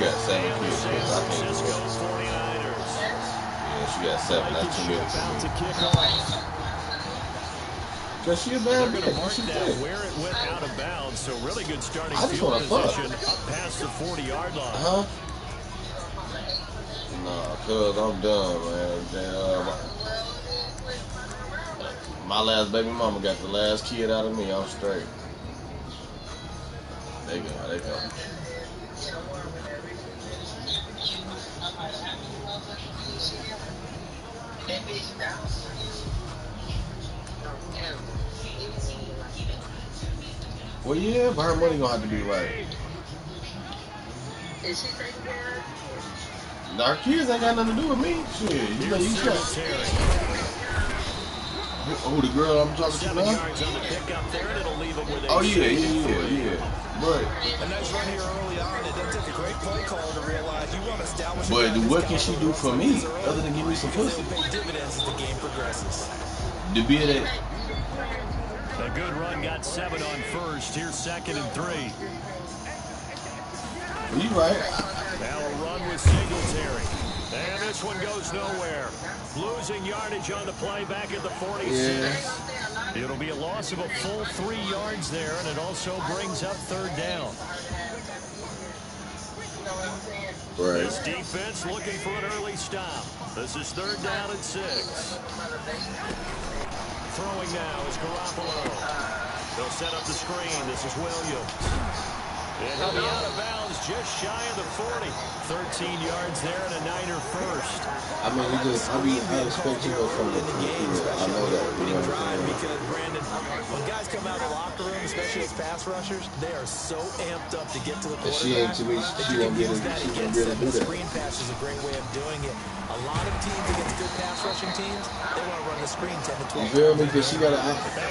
got 7 kids. I can't do it. Yeah, she got 7. That's too many for me. Cause she a bad bitch. She thick. Where it went out of bounds, so really good starting I just field want to position fuck. up past the 40-yard line. Huh? Nah, cuz I'm done, man. My last baby mama got the last kid out of me. I'm straight. There you go. There you go. Well, yeah, but her money gonna have to be right. Is she taking care of? Our kids ain't got nothing to do with me. Shit, you know, you got. Oh, the girl I'm talking to now? Oh, yeah. But a nice run here early on. It doesn't take a great play call to realize you want to establish. But what can she do for me other than give me some pussy? Pay dividends as the game progresses. To be that. A good run got 7 on first. Here's 2nd and 3. Well, you right. Now a run with Singletary. And this one goes nowhere. Losing yardage on the play back at the 46. Yeah. It'll be a loss of a full 3 yards there, and it also brings up 3rd down. Right. This defense looking for an early stop. This is 3rd down and 6. Throwing now is Garoppolo. They'll set up the screen. This is Williams. And he'll be out of bounds just shy of the 40. 13 yards there and a Niner first. I mean, I expect you to come in the game. I know that. You know what I'm saying? Because, Brandon, when guys come out of the locker room, especially as pass rushers, they are so amped up to get to the quarterback. She won't be able to do that. Screen pass is a great way of doing it. A lot of teams against good pass rushing teams, they want to run the screen 10 to 12. You feel me? Because she gotta,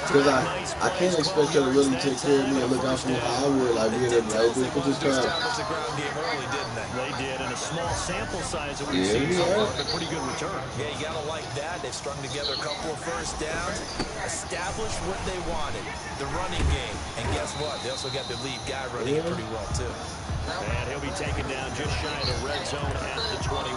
because I can't expect her to really take care of me and look out for me how I would. Like, be able to put this crowd. The ground game early, didn't they? They did, in a small sample size that we've seen so far, a pretty good return. Yeah, you gotta like that. They've strung together a couple of first downs, established what they wanted, the running game, and guess what? They also got their lead guy running it pretty well too. And he'll be taken down just shy of the red zone at the 21.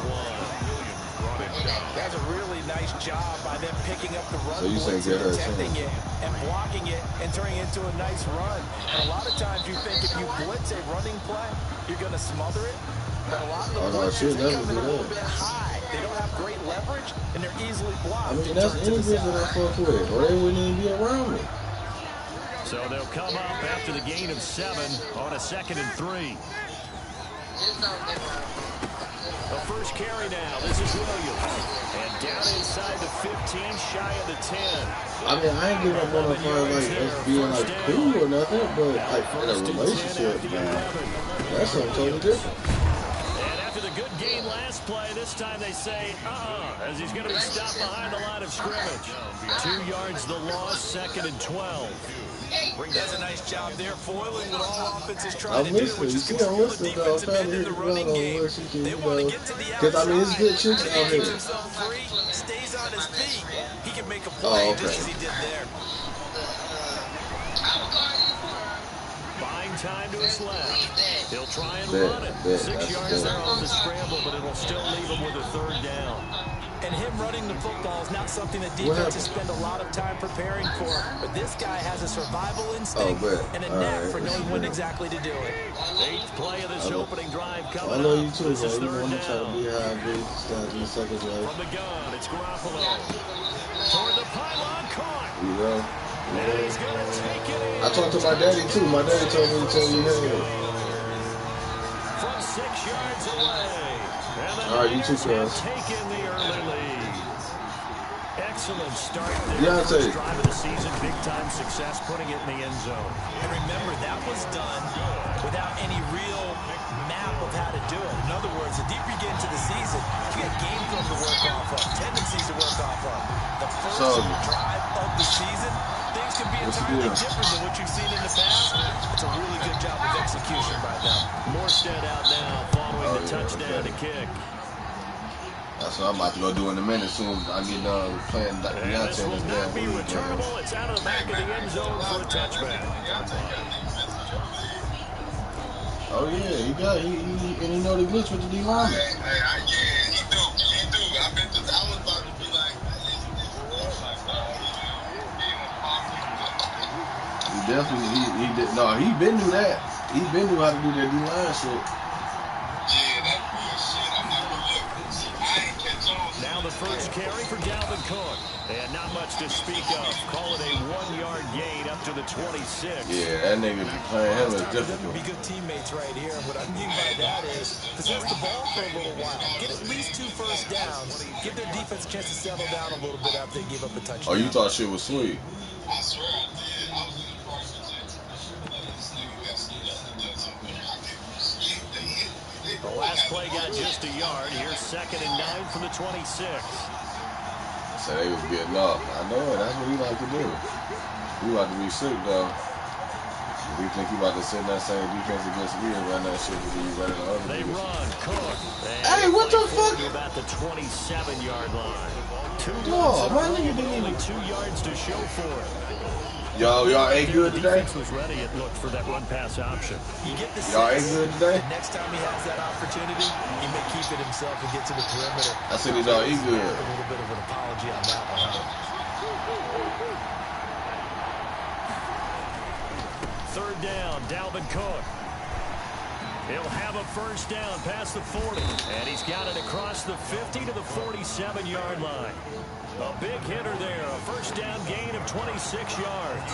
That's a really nice job by them picking up the run, so you say protecting it and blocking it and turning it into a nice run. And a lot of times you think if you blitz a running play, you're going to smother it. But a lot of the blitzers, they come in a little bit high. They don't have great leverage, and they're easily blocked. I mean, that's any bitch that I fuck with, or they wouldn't even be around me. So they'll come up after the gain of 7 on a 2nd and 3. The first carry now. This is Williams. And down inside the 15, shy of the 10. I mean, I ain't giving up on her for like us being like cool or nothing, but like in a relationship, man, that's something totally different. And after the good gain last play, this time they say, as he's going to be stopped behind the line of scrimmage. 2 yards the loss, 2nd and 12. Does a nice job there, foiling what all offenses try to do, which is I'm control the listening, defense and bend in the running game. They want to get to the outside. I mean, it's good chicks He out keeps here. himself free, stays on his feet. He can make a play just as he did there. Buying time to his left. He'll try and run it. 6 yards there off the scramble, but it'll still leave him with a 3rd down. And him running the football is not something that defenses spend a lot of time preparing for. But this guy has a survival instinct and a knack for knowing when exactly to do it. 8th play of this opening drive coming I know up. you too, This is man. 3rd You try to down. be high, in the second drive. From the gun, it's Garoppolo. Toward the pylon, caught. You know? And he's going to take it in. I talked to my daddy too. My daddy told me to tell you, hey. From 6 yards away. All right, you too, Niners cuz. have taken the early lead. Excellent start there. Beyonce. First drive of the season, big-time success, putting it in the end zone. And remember, that was done without any real map of how to do it. In other words, the deeper you get into the season, you get game film to work off of, tendencies to work off of. The first drive of the season, things can be entirely different than what you've seen in the past. It's a really good job of execution by them. Morstead out now following the touchdown to kick. That's what I'm about to go do in a minute as soon as I get done playing Beyonce. This will not be returnable. It's out of the back of the end zone for a touchback. Oh yeah, he got and he know the glitch with the D line. He do. I was about to be like, He definitely he did he been knew that. He been knew how to do that D line shit. yeah, that bullshit. I'm not gonna look. I ain't catch on. Now the first carry for Dalvin Cook. And not much to speak of. Call it a 1-yard gain up to the 26. Yeah, that nigga playing him is difficult. Be good teammates right here. And what I mean by that is possess the ball for a little while. Get at least 2 first downs. Give their defense a chance to settle down a little bit after they give up a touchdown. Oh, you thought shit was sweet. I swear I did. I was in the car with Jay. This nigga got screwed up and done something. I can't sleep. The last play got just a yard. Here's 2nd and 9 from the 26. So they was getting off. I know it. That's what he like to do. He like to be sick though. If you think he about to sit in that same defense against me and run that shit, because he running the other They niggas. run. Cook. Hey, what the fuck? About the 27-yard line. 2 No, my yards nigga didn't only even. 2 yards to show for it. Y'all ain't good The today? defense was ready, it looked, for that run-pass option. You get the Y'all ain't good today? next time he has that opportunity, he may keep it himself and get to the perimeter. I said he don't eat good. A little bit of an apology on that one. Third down, Dalvin Cook. He'll have a first down past the 40. And he's got it across the 50 to the 47-yard line. A big hitter there. A first down gain of 26 yards.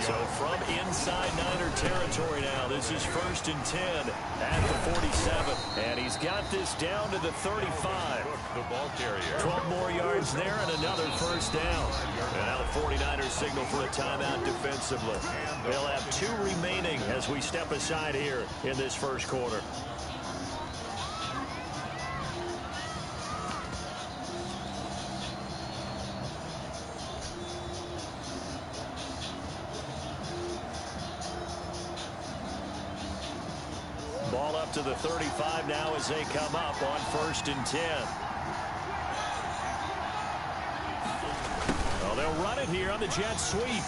So from inside Niner territory now, this is 1st and 10 at the 47. And he's got this down to the 35. The ball carrier. 12 more yards there and another first down. And now the 49ers signal for a timeout defensively. They'll have 2 remaining as we step aside here in this first quarter. Ball up to the 35 now as they come up on 1st and 10. Well, they'll run it here on the jet sweep.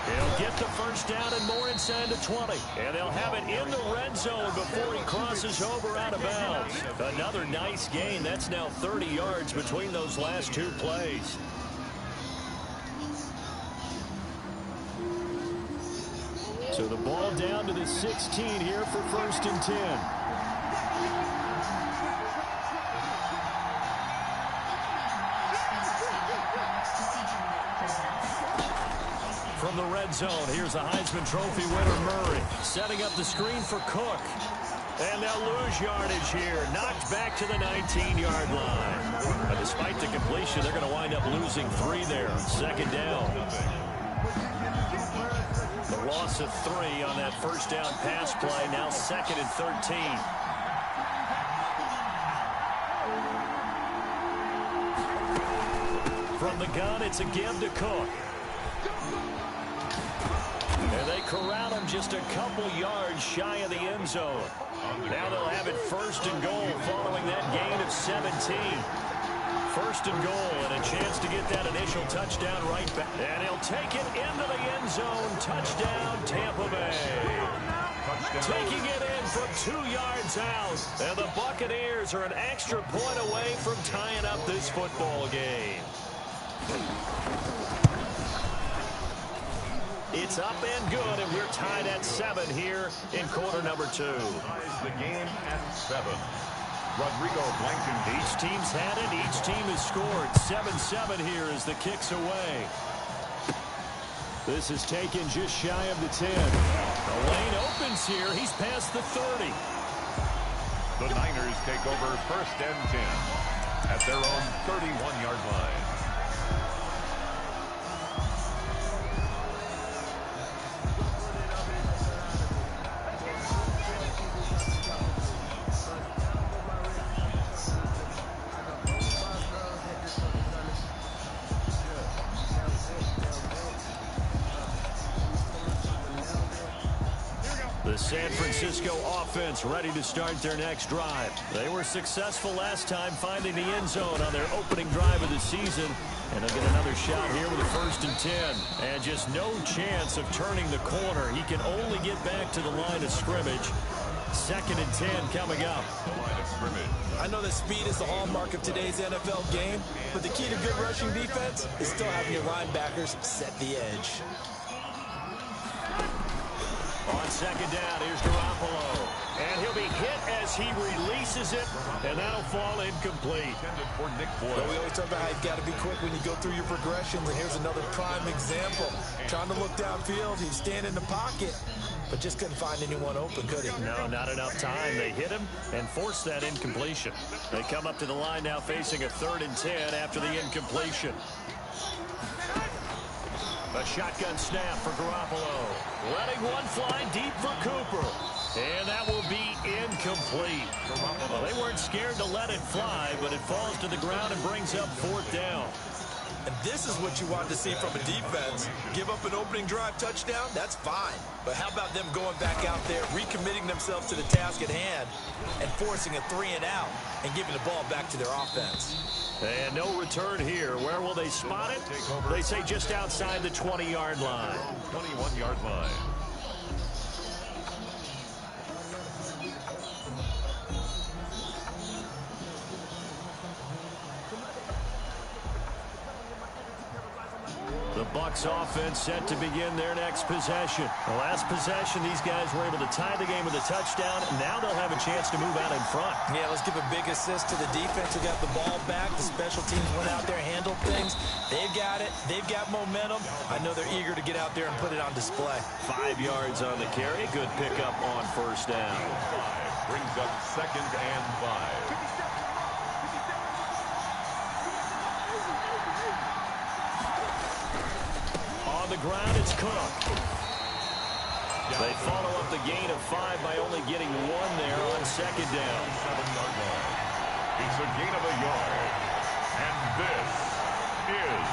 He'll get the first down and more inside the 20. And they'll have it in the red zone before he crosses over out of bounds. Another nice gain. That's now 30 yards between those last 2 plays. So the ball down to the 16 here for 1st and 10. From the red zone, here's the Heisman Trophy winner Murray. Setting up the screen for Cook. And they'll lose yardage here. Knocked back to the 19-yard line. But despite the completion, they're going to wind up losing 3 there. 2nd down. The loss of 3 on that first down pass play. Now 2nd and 13. From the gun, it's a give to Cook. And they corral him just a couple yards shy of the end zone. Now they'll have it 1st and goal following that gain of 17. 1st and goal and a chance to get that initial touchdown right back. And he'll take it into the end zone. Touchdown, Tampa Bay. Taking it in from 2 yards out. And the Buccaneers are an extra point away from tying up this football game. It's up and good, and we're tied at 7 here in quarter number 2. The game at 7. Rodrigo Blanken. Each team's had it. Each team has scored. 7-7 here as the kick's away. This is taken just shy of the 10. The lane opens here. He's past the 30. The Niners take over 1st and 10 at their own 31-yard line. The San Francisco offense ready to start their next drive. They were successful last time finding the end zone on their opening drive of the season. And they'll get another shot here with a 1st and 10. And just no chance of turning the corner. He can only get back to the line of scrimmage. 2nd and 10 coming up. I know that speed is the hallmark of today's NFL game, but the key to good rushing defense is still having your linebackers set the edge. On 2nd down, here's Garoppolo. And he'll be hit as he releases it, and that'll fall incomplete. But we always talk about how you've got to be quick when you go through your progressions, and here's another prime example. Trying to look downfield, he's standing in the pocket, but just couldn't find anyone open, could he? No, not enough time. They hit him and forced that incompletion. They come up to the line now facing a 3rd and 10 after the incompletion. A shotgun snap for Garoppolo. Letting one fly deep for Cooper. And that will be incomplete. Well, they weren't scared to let it fly, but it falls to the ground and brings up 4th down. And this is what you want to see from a defense. Give up an opening drive touchdown, that's fine. But how about them going back out there, recommitting themselves to the task at hand, and forcing a 3 and out, and giving the ball back to their offense. And no return here. Where will they spot it? They say just outside the 20-yard line. 21-yard line. The Bucs offense set to begin their next possession. The last possession, these guys were able to tie the game with a touchdown. Now they'll have a chance to move out in front. Yeah, let's give a big assist to the defense who got the ball back. The special teams went out there, handled things. They've got it. They've got momentum. I know they're eager to get out there and put it on display. 5 yards on the carry. Good pickup on 1st down. Brings up 2nd and 5. The ground, it's Cook. They follow up the gain of 5 by only getting 1 there on 2nd down. 7-yard line. It's a gain of a yard. And this is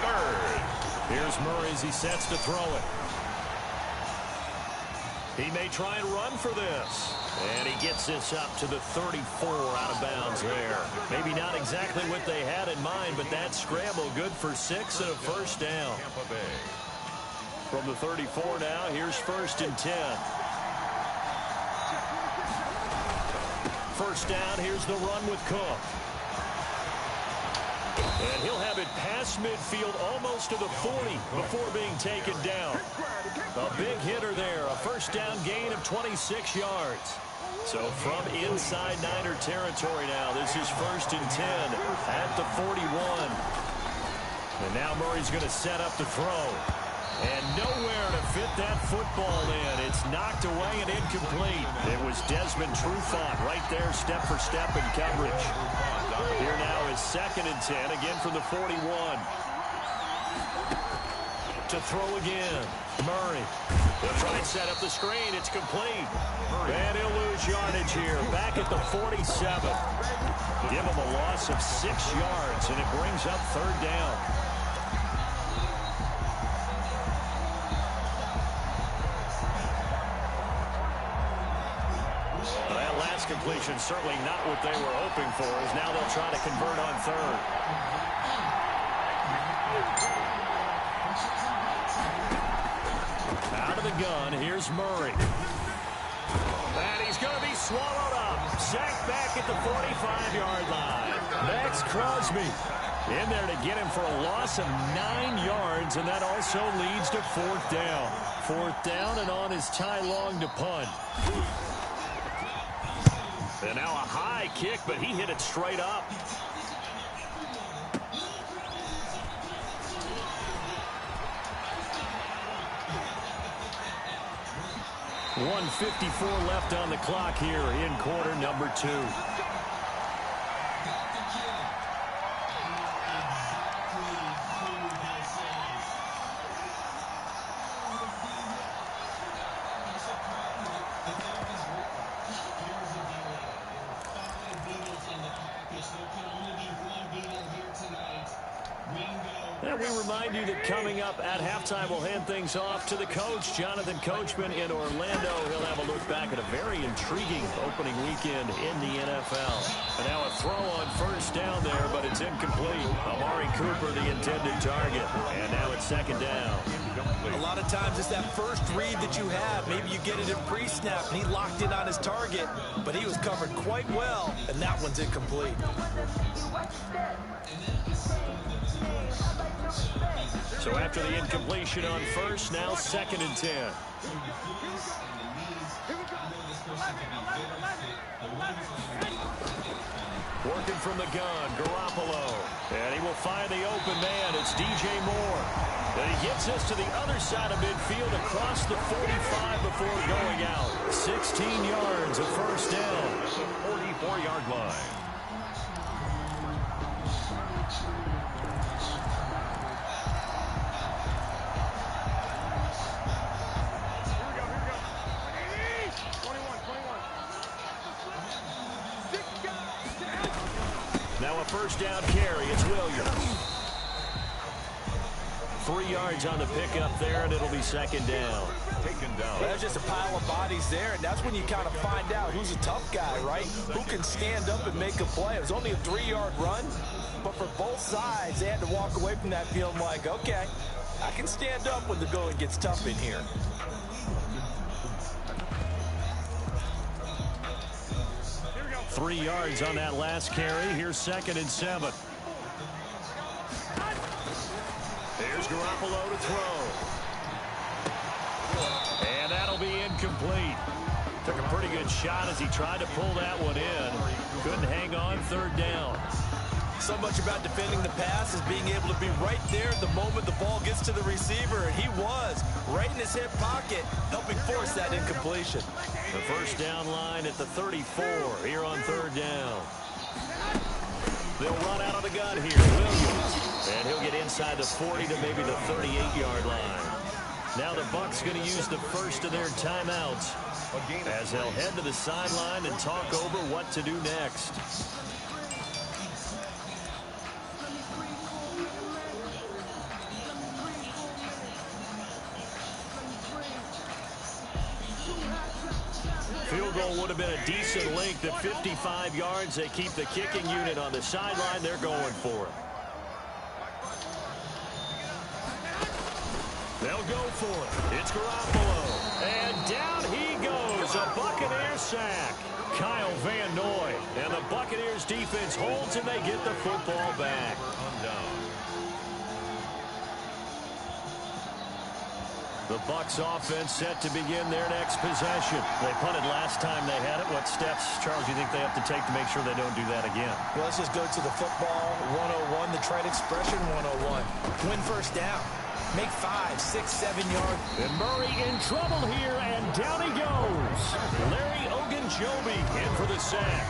3rd. Here's Murray as he sets to throw it. He may try and run for this. And he gets this up to the 34 out of bounds there. Maybe not exactly what they had in mind, but that scramble good for 6 and a 1st down. From the 34 now, here's 1st and 10. 1st down, here's the run with Cook. And he'll have it past midfield almost to the 40 before being taken down. A big hitter there, a 1st down gain of 26 yards. So from inside Niner territory now, this is 1st and 10 at the 41. And now Murray's going to set up to throw. And nowhere to fit that football in. It's knocked away and incomplete. It was Desmond Trufant right there, step for step in coverage. Here now is 2nd and 10, again from the 41. To throw again, Murray. He'll try and set up the screen. It's complete. And he'll lose yardage here, back at the 47. Give him a loss of 6 yards, and it brings up 3rd down. That last completion, certainly not what they were hoping for, as now they'll try to convert on 3rd. Out of the gun, here's Murray. And he's going to be swallowed up. Sacked back at the 45-yard line. Max Crosby in there to get him for a loss of 9 yards, and that also leads to 4th down. 4th down, and on is Ty Long to punt. And now a high kick, but he hit it straight up. .154 left on the clock here in quarter number 2. And we remind you that coming up at halftime, we'll hand things off to the coach, Jonathan Coachman in Orlando. He'll have a look back at a very intriguing opening weekend in the NFL. And now a throw on first down there, but it's incomplete. Amari Cooper, the intended target. And now it's second down. A lot of times it's that first read that you have. Maybe you get it in pre-snap, and he locked in on his target, but he was covered quite well, and that one's incomplete. So after the incompletion on first, now second and 10. Working from the gun, Garoppolo. And he will find the open man. It's DJ Moore. And he gets us to the other side of midfield across the 45 before going out. 16 yards, a first down. At the 44-yard line. Now a first down carry. It's Williams. 3 yards on the pickup there, and it'll be second down. Taken down. There's just a pile of bodies there, and that's when you kind of find out who's a tough guy, right? Who can stand up and make a play. It was only a 3-yard run, but for both sides, they had to walk away from that feeling like, okay, I can stand up when the going gets tough in here. Here we go. 3 yards on that last carry. Here's second and 7. Here's Garoppolo to throw. And that'll be incomplete. Took a pretty good shot as he tried to pull that one in. Couldn't hang on, third down. So much about defending the pass is being able to be right there at the moment the ball gets to the receiver, and he was right in his hip pocket, helping force that incompletion. The first down line at the 34 here on third down. They'll run out of the gun here. Williams. And he'll get inside the 40 to maybe the 38-yard line. Now the Bucs going to use the first of their timeouts as they'll head to the sideline and talk over what to do next. Field goal would have been a decent length at 55 yards. They keep the kicking unit on the sideline. They're going for it. They'll go for it. It's Garoppolo. And down he goes. A Buccaneer sack. Kyle Van Noy. And the Buccaneers defense holds and they get the football back. The Bucs offense set to begin their next possession. They punted last time they had it. What steps, Charles, do you think they have to take to make sure they don't do that again? Well, let's just go to the football 101, the trade expression 101. Win first down. Make 5, 6, 7 yards. And Murray in trouble here, and down he goes. Larry Ogunjobi in for the sack.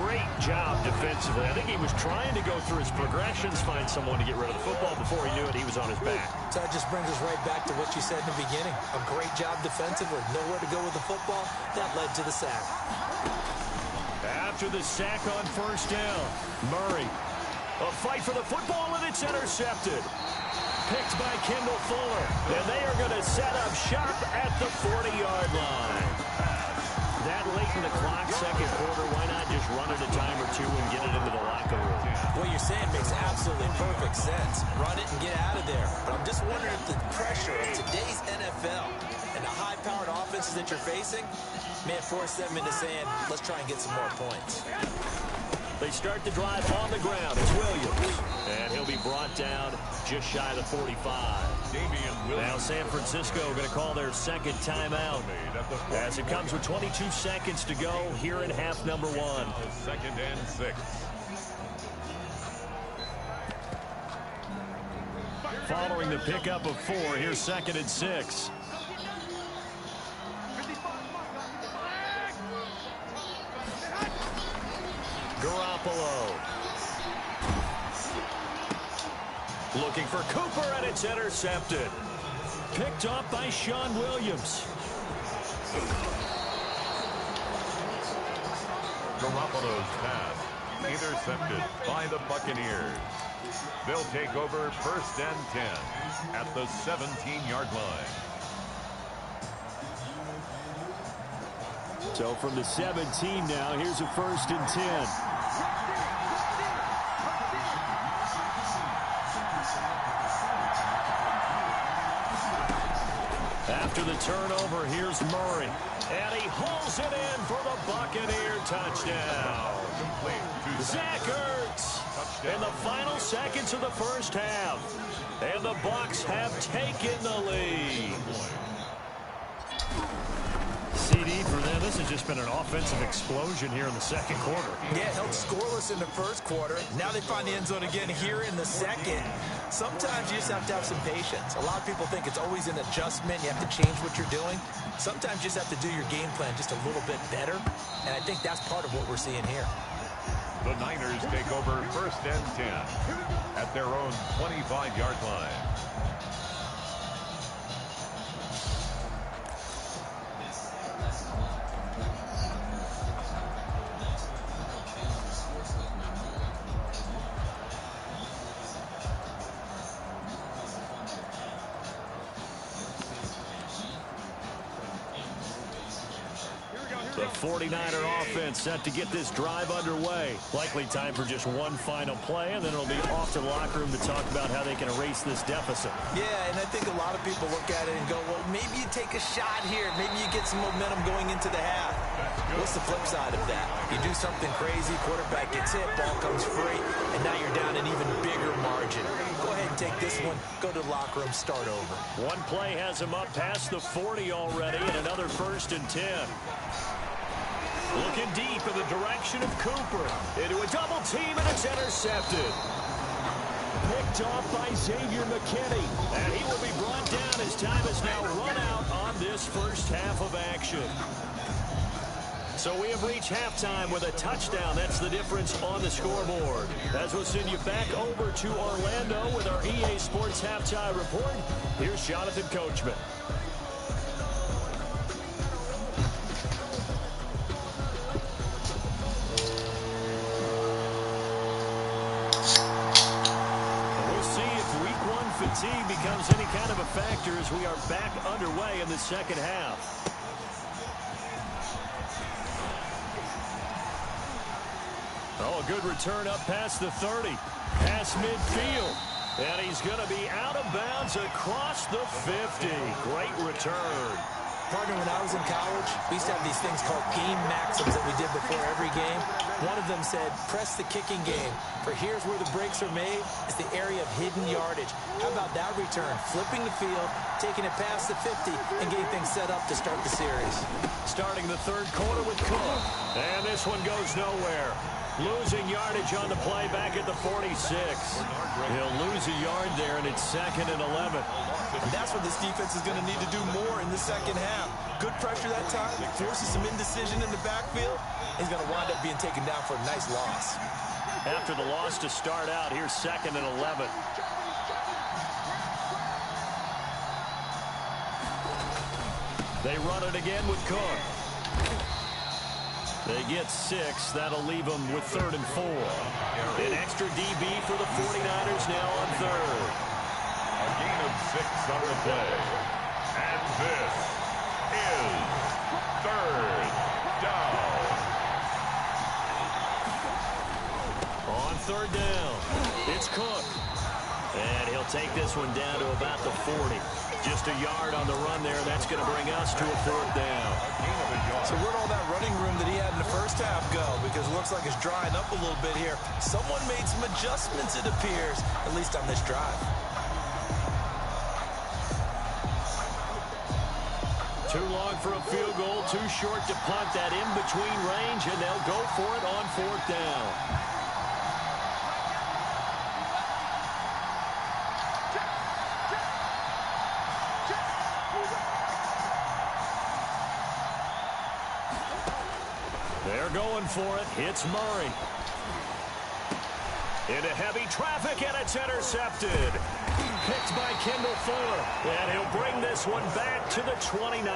Great job defensively. I think he was trying to go through his progressions, find someone to get rid of the football. Before he knew it, he was on his back. So that just brings us right back to what you said in the beginning. A great job defensively. Nowhere to go with the football. That led to the sack. After the sack on first down, Murray. A fight for the football, and it's intercepted. Picked by Kendall Fuller. And they are going to set up shop at the 40-yard line. That late in the clock, second quarter, why not just run it a time or two and get it into the locker room? What you're saying makes absolutely perfect sense. Run it and get out of there. But I'm just wondering if the pressure of today's NFL and the high-powered offenses that you're facing may force them into saying, let's try and get some more points. They start the drive on the ground. It's Williams. And he'll be brought down just shy of the 45. Now San Francisco going to call their second timeout as it comes with 22 seconds to go here in half number 1. Second and 6. Following the pickup of 4, here's second and 6. Garoppolo. Looking for Cooper, and it's intercepted. Picked up by Sean Williams. Garoppolo's pass intercepted by the Buccaneers. They'll take over 1st and 10 at the 17-yard line. So from the 17 now, here's a 1st and 10. After the turnover, here's Murray. And he hauls it in for the Buccaneer touchdown. Zach Ertz in the final seconds of the first half. And the Bucs have taken the lead. CD for them, this has just been an offensive explosion here in the second quarter. Yeah, held scoreless in the first quarter. Now they find the end zone again here in the second. Sometimes you just have to have some patience. A lot of people think it's always an adjustment. You have to change what you're doing. Sometimes you just have to do your game plan just a little bit better. And I think that's part of what we're seeing here. The Niners take over 1st and 10 at their own 25-yard line. The 49er offense set to get this drive underway. Likely time for just one final play, and then it'll be off to the locker room to talk about how they can erase this deficit. Yeah, and I think a lot of people look at it and go, well, maybe you take a shot here. Maybe you get some momentum going into the half. What's the flip side of that? You do something crazy, quarterback gets hit, ball comes free, and now you're down an even bigger margin. Go ahead and take this one, go to the locker room, start over. One play has him up past the 40 already, and another 1st and 10. Looking deep in the direction of Cooper. Into a double team, and it's intercepted. Picked off by Xavier McKinney. And he will be brought down as time has now run out on this first half of action. So we have reached halftime with a touchdown. That's the difference on the scoreboard. As we'll send you back over to Orlando with our EA Sports Halftime Report, here's Jonathan Coachman. Fatigue becomes any kind of a factor as we are back underway in the second half. Oh, a good return up past the 30. Past midfield. And he's going to be out of bounds across the 50. Great return. Partner, when I was in college, we used to have these things called game maxims that we did before every game. One of them said, press the kicking game. For here's where the breaks are made. It's the area of hidden yardage. How about that return? Flipping the field, taking it past the 50, and getting things set up to start the series. Starting the third quarter with Cook. And this one goes nowhere. Losing yardage on the play back at the 46. He'll lose a yard there, and it's 2nd and 11. And that's what this defense is going to need to do more in the second half. Good pressure that time, forces some indecision in the backfield. He's going to wind up being taken down for a nice loss. After the loss to start out, here's 2nd and 11. They run it again with Cook. They get 6. That'll leave them with 3rd and 4. An extra DB for the 49ers now on 3rd. A gain of 6 on the play. And this is 3rd down. On 3rd down, it's Cook. And he'll take this one down to about the 40. Just a yard on the run there. That's going to bring us to a 4th down. So where'd all that running room that he had in the first half go? Because it looks like it's drying up a little bit here. Someone made some adjustments, it appears, at least on this drive. Too long for a field goal, too short to punt. That in between range, and they'll go for it on 4th down. They're going for it. It's Murray. Into heavy traffic, and it's intercepted. Picked by Kendall Fuller. And he'll bring this one back to the 29.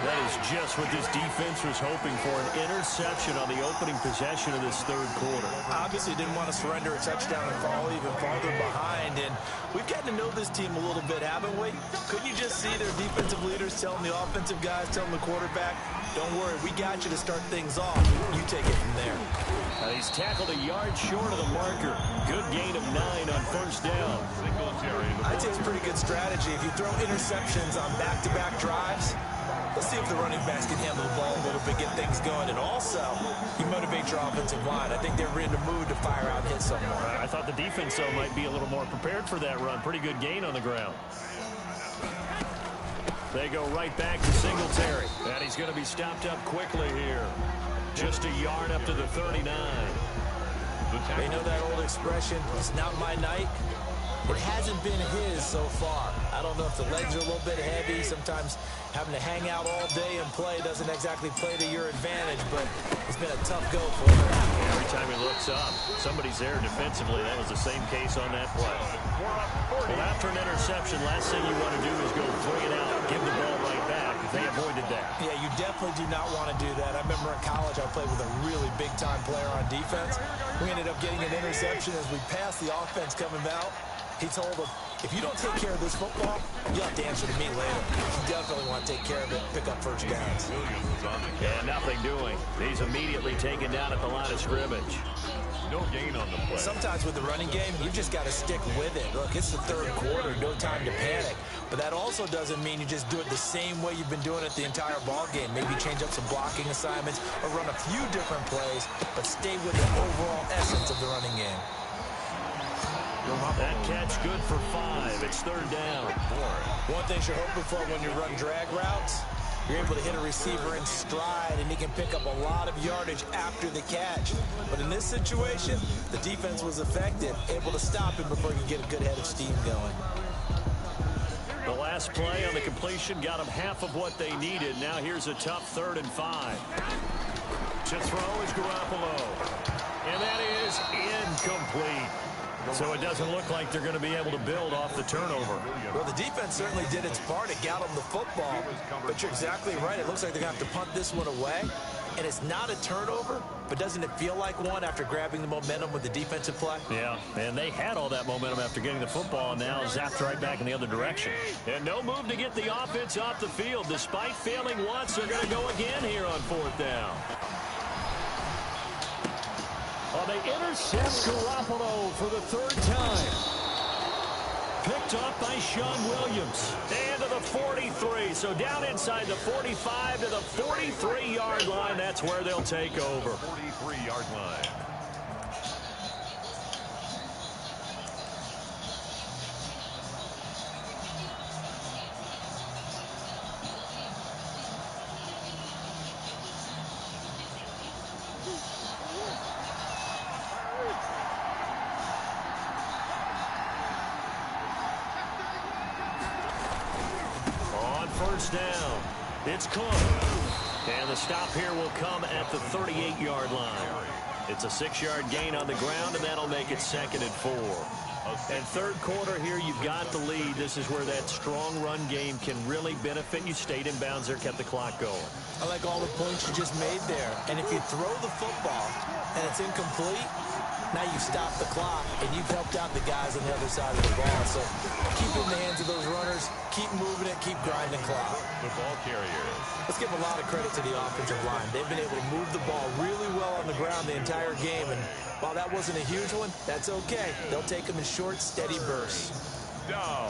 That is just what this defense was hoping for, an interception on the opening possession of this third quarter. Obviously didn't want to surrender a touchdown and fall even farther behind, and we've gotten to know this team a little bit, haven't we? Couldn't you just see their defensive leaders telling the offensive guys, telling the quarterback, don't worry, we got you to start things off. You take it from there. He's tackled a yard short of the marker. Good gain of 9 on first down. I'd say it's a pretty good strategy. If you throw interceptions on back-to-back drives, let's see if the running backs can handle the ball a little bit, get things going. And also, you motivate your offensive line. I think they're in the mood to fire out and hit someone. I thought the defense, though, might be a little more prepared for that run. Pretty good gain on the ground. They go right back to Singletary. And he's going to be stopped up quickly here. Just a yard up to the 39. They know that old expression, it's not my night. It hasn't been his so far. I don't know if the legs are a little bit heavy. Sometimes having to hang out all day and play doesn't exactly play to your advantage, but it's been a tough go for him. Every time he looks up, somebody's there defensively. That was the same case on that play. Well, after an interception, last thing you want to do is go 3 and out, give the ball right back. They avoided that. Yeah, you definitely do not want to do that. I remember in college I played with a really big-time player on defense. We ended up getting an interception as we passed the offense coming out. He told him, if you don't take care of this football, you'll have to answer to me later. You definitely want to take care of it, pick up first downs. And nothing doing. He's immediately taken down at the line of scrimmage. No gain on the play. Sometimes with the running game, you just got to stick with it. Look, it's the third quarter, no time to panic. But that also doesn't mean you just do it the same way you've been doing it the entire ball game. Maybe change up some blocking assignments or run a few different plays, but stay with the overall essence of the running game. That catch good for 5. It's third down. One thing you're hoping for when you run drag routes, you're able to hit a receiver in stride, and he can pick up a lot of yardage after the catch. But in this situation, the defense was effective, able to stop him before he could get a good head of steam going. The last play on the completion got them half of what they needed. Now here's a tough 3rd and 5. To throw is Garoppolo. And that is incomplete. So it doesn't look like they're going to be able to build off the turnover. Well, the defense certainly did its part to get them the football. But you're exactly right. It looks like they're going to have to punt this one away. And it's not a turnover, but doesn't it feel like one after grabbing the momentum with the defensive play? Yeah, and they had all that momentum after getting the football, and now zapped right back in the other direction. And no move to get the offense off the field. Despite failing once, they're going to go again here on 4th down. Well, they intercept Garoppolo for the 3rd time. Picked up by Sean Williams. And to the 43. So down inside the 45 to the 43-yard line. That's where they'll take over. 43-yard line. Down. It's Cook. And the stop here will come at the 38-yard line. It's a 6-yard gain on the ground, and that'll make it 2nd and 4. And third quarter here, you've got the lead. This is where that strong run game can really benefit you. Stayed in bounds there, kept the clock going. I like all the points you just made there. And if you throw the football and it's incomplete, now you stop the clock, and you've helped out the guys on the other side of the ball. So keep it in the hands of those runners, keep moving it, keep grinding clock. The ball carrier. Let's give a lot of credit to the offensive line. They've been able to move the ball really well on the ground the entire game, and while that wasn't a huge one, that's okay. They'll take them in short, steady bursts. Down.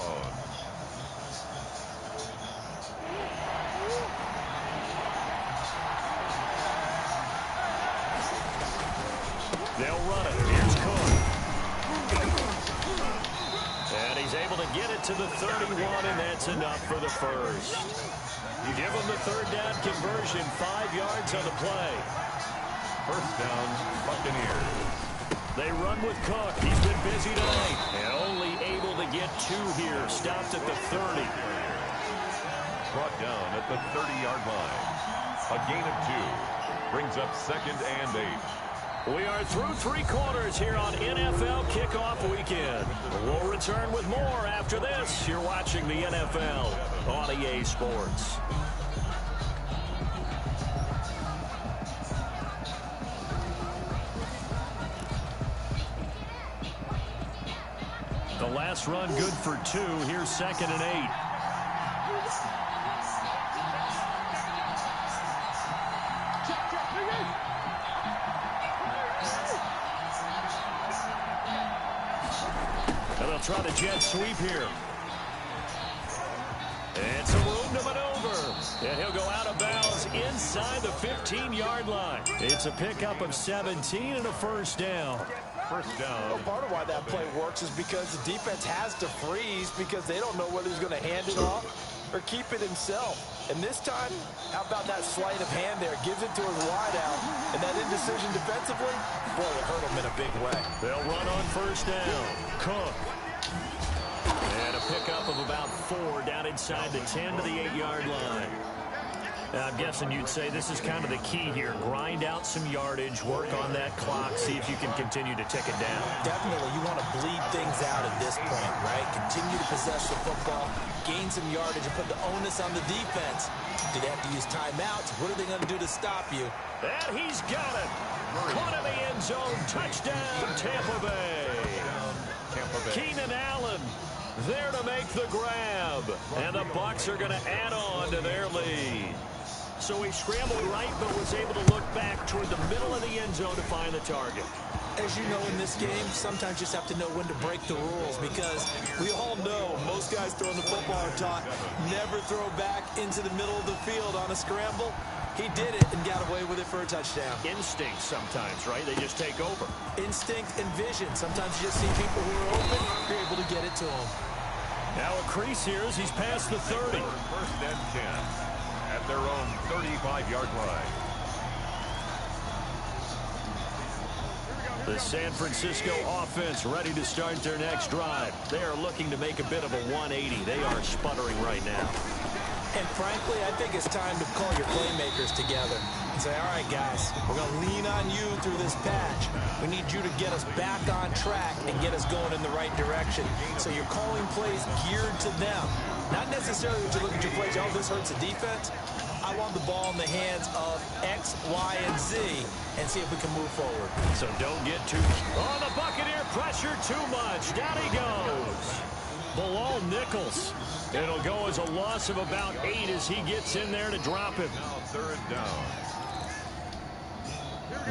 They'll run it. Here's Cook. And he's able to get it to the 31, and that's enough for the first. You give them the 3rd down conversion, 5 yards on the play. First down, Buccaneers. They run with Cook. He's been busy tonight. And only able to get 2 here. Stopped at the 30. Brought down at the 30-yard line. A gain of 2. Brings up 2nd and 8. We are through 3 quarters here on NFL Kickoff Weekend. We'll return with more after this. You're watching the NFL on EA Sports. last run good for 2. Here's 2nd and 8. And they'll try the jet sweep here. It's a room to maneuver. And he'll go out of bounds inside the 15-yard line. It's a pickup of 17 and a first down. First down. Well, part of why that play works is because the defense has to freeze because they don't know whether he's going to hand it off or keep it himself. And this time, how about that sleight of hand there? Gives it to his wideout. And that indecision defensively, boy, it hurt him in a big way. They'll run on first down. Cook. And a pickup of about 4 down inside the 10 to the 8-yard line. Now, I'm guessing you'd say this is kind of the key here. Grind out some yardage, work on that clock, see if you can continue to tick it down. Definitely, you want to bleed things out at this point, right? Continue to possess the football, gain some yardage, and put the onus on the defense. Do they have to use timeouts? What are they going to do to stop you? And he's got it. Caught in the end zone. Touchdown, Tampa Bay. Keenan Allen there to make the grab. And the Bucs are going to add on to their lead. So he scrambled right, but was able to look back toward the middle of the end zone to find the target. As you know, in this game, sometimes you just have to know when to break the rules because we all know most guys throwing the football are taught never throw back into the middle of the field on a scramble. He did it and got away with it for a touchdown. Instinct sometimes, right? They just take over. Instinct and vision. Sometimes you just see people who are open, you're able to get it to them. Now a crease here as he's past the 30. First and 10 at their own 35-yard line. The San Francisco offense ready to start their next drive. They are looking to make a bit of a 180. They are sputtering right now. And frankly, I think it's time to call your playmakers together and say, all right, guys, we're going to lean on you through this patch. We need you to get us back on track and get us going in the right direction. So you're calling plays geared to them. Not necessarily that you look at your plays, oh, this hurts the defense. I want the ball in the hands of X, Y, and Z and see if we can move forward. So don't get too... Oh, the Buccaneer pressure too much. Down he goes. Bilal Nichols. It'll go as a loss of about 8 as he gets in there to drop him. Now third down.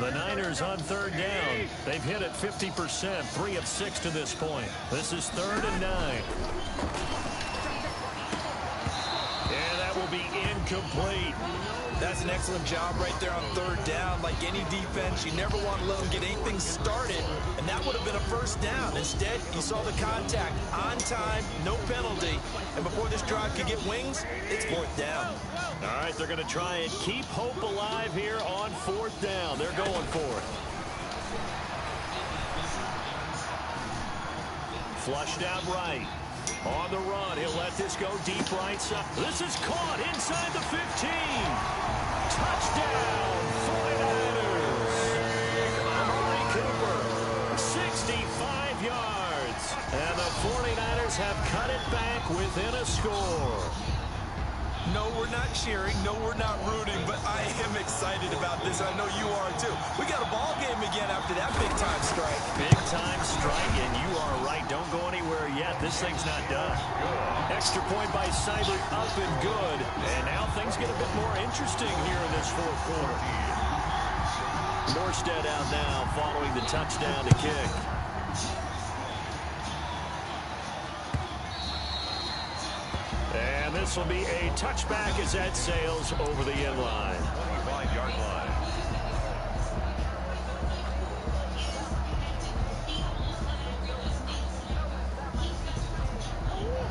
The Niners on third down. They've hit it 50%, 3 of 6 to this point. This is 3rd and 9. And that will be incomplete. That's an excellent job right there on third down. Like any defense, you never want to let them get anything started, and that would have been a first down. Instead, you saw the contact on time, no penalty, and before this drive could get wings, it's 4th down. All right, they're going to try and keep hope alive here on 4th down. They're going for it. Flushed out right. On the run, he'll let this go deep right side. This is caught inside the 15. Touchdown, 49ers. Amari Cooper, 65 yards. And the 49ers have cut it back within a score. No, we're not cheering. No, we're not rooting, but I am excited about this. I know you are, too. We got a ball game again after that big-time strike. Big-time strike, and you are right. Don't go anywhere yet. This thing's not done. Extra point by Seibert, up and good. And now things get a bit more interesting here in this 4th quarter. Morstead out now following the touchdown to kick. And this will be a touchback as that sails over the end line. 25-yard line.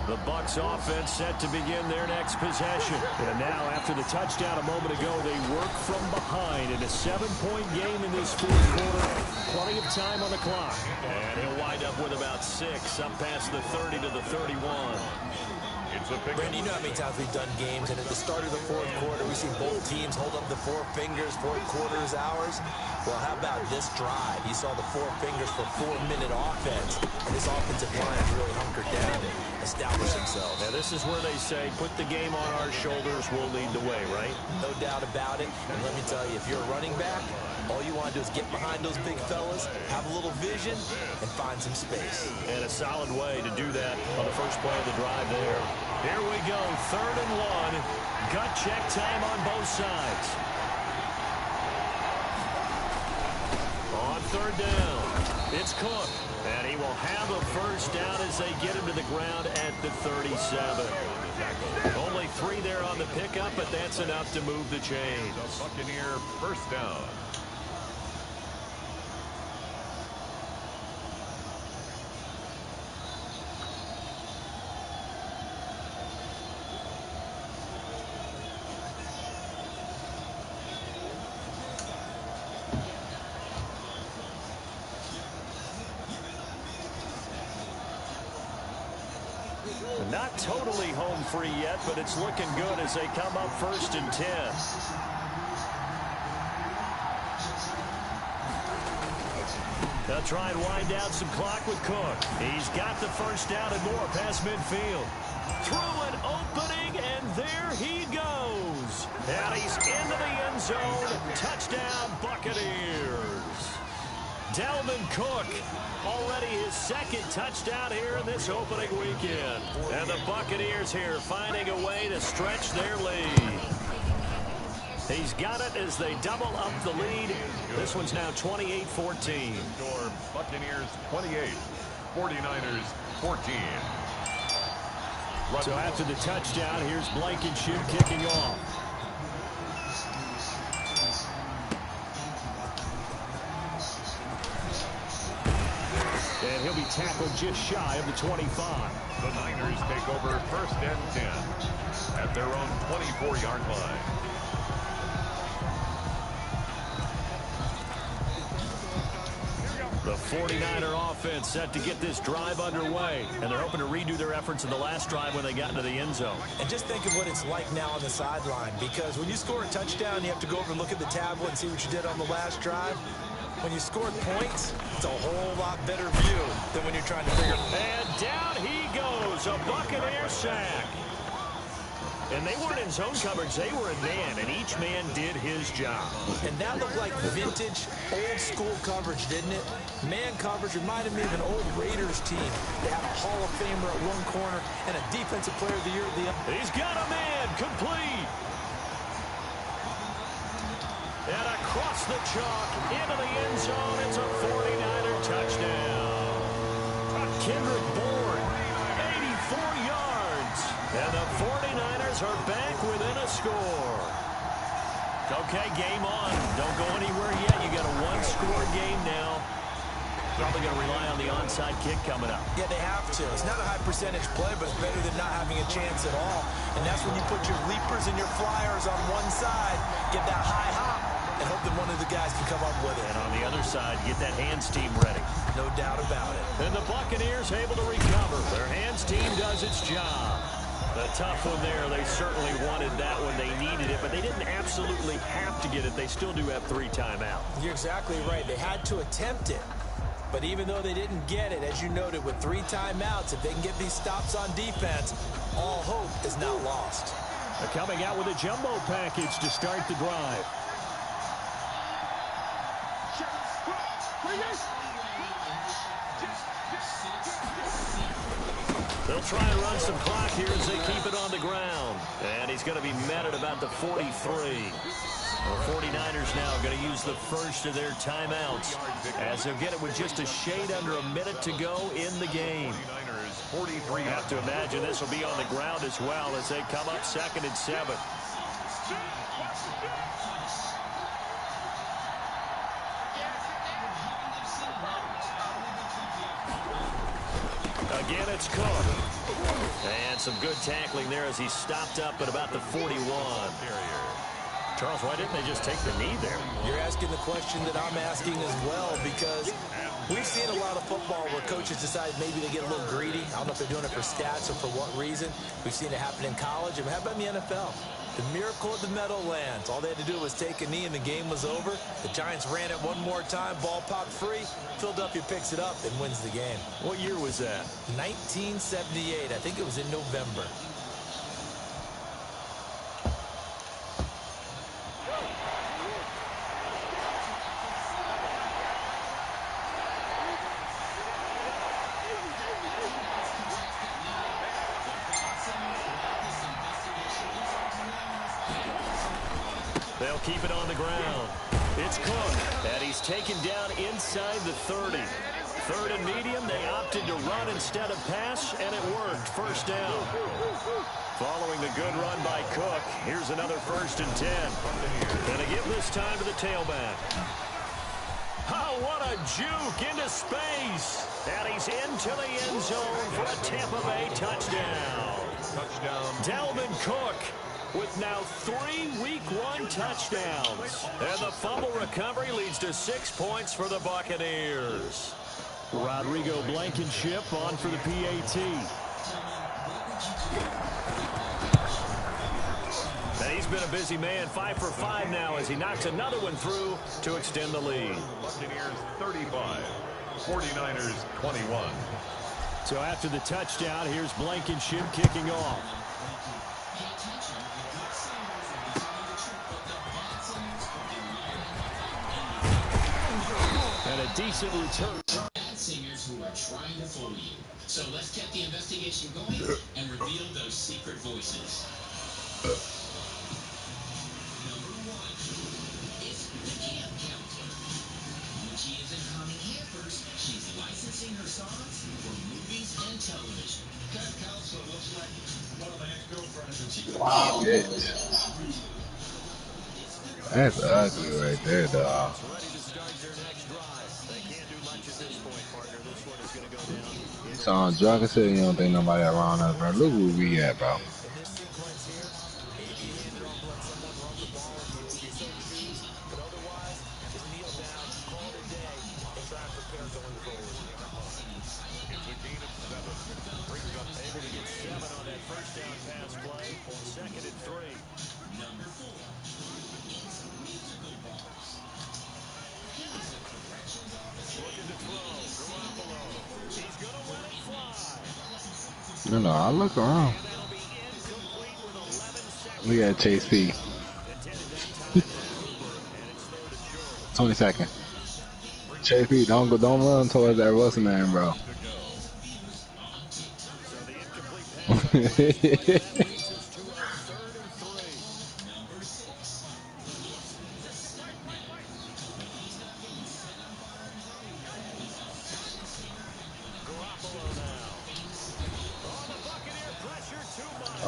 The Bucs offense set to begin their next possession. And now after the touchdown a moment ago, they work from behind in a 7-point game in this 4th quarter. Plenty of time on the clock. And he'll wind up with about 6 up past the 30 to the 31. Brandon, you know how many times we've done games, and at the start of the 4th quarter, we see both teams hold up the 4 fingers, 4th quarter is ours. Well, how about this drive? You saw the 4 fingers for 4-minute offense, and this offensive line really hunkered down and established themselves. Now, this is where they say, put the game on our shoulders, we'll lead the way, right? No doubt about it. And let me tell you, if you're a running back, all you want got to do is get behind those big fellas, have a little vision, and find some space. And a solid way to do that on the first play of the drive there. Here we go, 3rd and 1. Gut check time on both sides. On 3rd down, it's Cook. And he will have a first down as they get him to the ground at the 37. Only 3 there on the pickup, but that's enough to move the chains. The Buccaneer first down. Not totally home free yet, but it's looking good as they come up 1st and 10. They'll try and wind down some clock with Cook. He's got the first down and more past midfield. Through an opening, and there he goes. And he's into the end zone. Touchdown, Buccaneers. Dalvin Cook, already his 2nd touchdown here in this opening weekend. And the Buccaneers here finding a way to stretch their lead. He's got it as they double up the lead. This one's now 28-14. Score Buccaneers 28, 49ers 14. So after the touchdown, here's Blankenship kicking off. And he'll be tackled just shy of the 25. The Niners take over 1st and 10 at their own 24-yard line. The 49er offense set to get this drive underway, and they're hoping to redo their efforts in the last drive when they got into the end zone. And just think of what it's like now on the sideline, because when you score a touchdown, you have to go over and look at the tablet and see what you did on the last drive. When you scored points, it's a whole lot better view than when you're trying to figure. And down he goes, a Buccaneer sack. And they weren't in zone coverage, they were in man, and each man did his job. And that looked like vintage, old-school coverage, didn't it? Man coverage reminded me of an old Raiders team. They have a Hall of Famer at one corner and a Defensive Player of the Year at the other. He's got a man, complete. And across the chalk, into the end zone, it's a 49er touchdown. Kendrick Bourne, 84 yards. And the 49ers are back within a score. Okay, game on. Don't go anywhere yet. You got a one-score game now. Probably going to rely on the onside kick coming up. Yeah, they have to. It's not a high percentage play, but it's better than not having a chance at all. And that's when you put your leapers and your flyers on one side, get that high hop, and hope that one of the guys can come up with it. And on the other side, get that hands team ready. No doubt about it. And the Buccaneers able to recover. Their hands team does its job. A tough one there. They certainly wanted that when they needed it, but they didn't absolutely have to get it. They still do have 3 timeouts. You're exactly right. They had to attempt it. But even though they didn't get it, as you noted, with 3 timeouts, if they can get these stops on defense, all hope is not lost. They're coming out with a jumbo package to start the drive. They'll try and run some clock here as they keep it on the ground. And he's going to be met at about the 43. The 49ers now going to use the first of their timeouts as they'll get it with just a shade under a minute to go in the game. 43. Have to imagine this will be on the ground as well as they come up 2nd and 7. Again, it's Cook. And some good tackling there as he stopped up at about the 41. Charles, why didn't they just take the knee there? You're asking the question that I'm asking as well, because we've seen a lot of football where coaches decide maybe to get a little greedy. I don't know if they're doing it for stats or for what reason. We've seen it happen in college. And how about in the NFL? The miracle of the Meadowlands. All they had to do was take a knee and the game was over. The Giants ran it one more time. Ball popped free. Philadelphia picks it up and wins the game. What year was that? 1978. I think it was in November. They'll keep it on the ground. It's Cook, and he's taken down inside the 30. Third and medium, they opted to run instead of pass, and it worked. First down. Following the good run by Cook, here's another 1st and 10. And they give this time to the tailback. Oh, what a juke into space. And he's into the end zone for a Tampa Bay touchdown. Dalvin Cook with now 3 Week 1 touchdowns. And the fumble recovery leads to 6 points for the Buccaneers. Rodrigo Blankenship on for the PAT. And he's been a busy man, 5 for 5 now as he knocks another one through to extend the lead. Buccaneers 35, 49ers 21. So after the touchdown, here's Blankenship kicking off. And a decent return. Bad singers who are trying to fool you. So let's get the investigation going and reveal those secret voices. Number 1 is the camp counselor. When she isn't humming hampers, she's licensing her songs for movies and television. Camp counselor looks like one of my ex-girlfriends, and she Wow. That's ugly right there, dog. So on drunk and said you don't think nobody around us, bro. Look where we at, bro. No, I look around. We got Chase P. 20 seconds. Chase P, don't run towards that Wilson man, bro.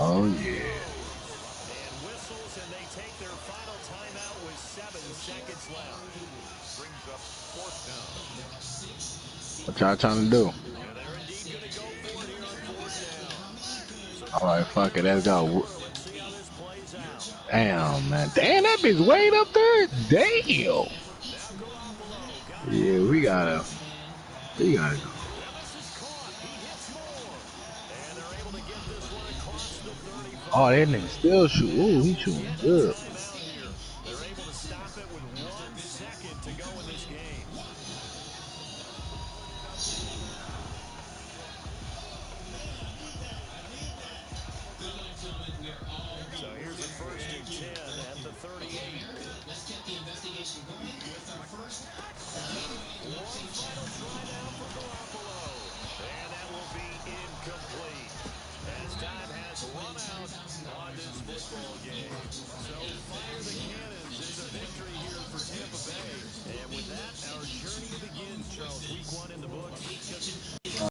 Oh yeah. And whistles, and they take their final timeout with 7 seconds left. Brings up 4th down. What y'all trying to do? And they're indeed going to go for it here on 4th down. All right, fuck it, let's go. Let's see how this plays out. Damn, man. Damn, that bitch way up there. Damn. Yeah, we gotta go. Oh, that nigga still shoot. Ooh, he shooting good. They're able to stop it with 1 second to go in this game. So here's a 1st and 10 at the 38. Let's get the investigation going with our first. One final try now for Garoppolo. And that will be incomplete. As time has run out on this football game. So fire the cannons. It's a victory here for Tampa Bay. And with that, our journey begins, Charles. Week 1 in the books.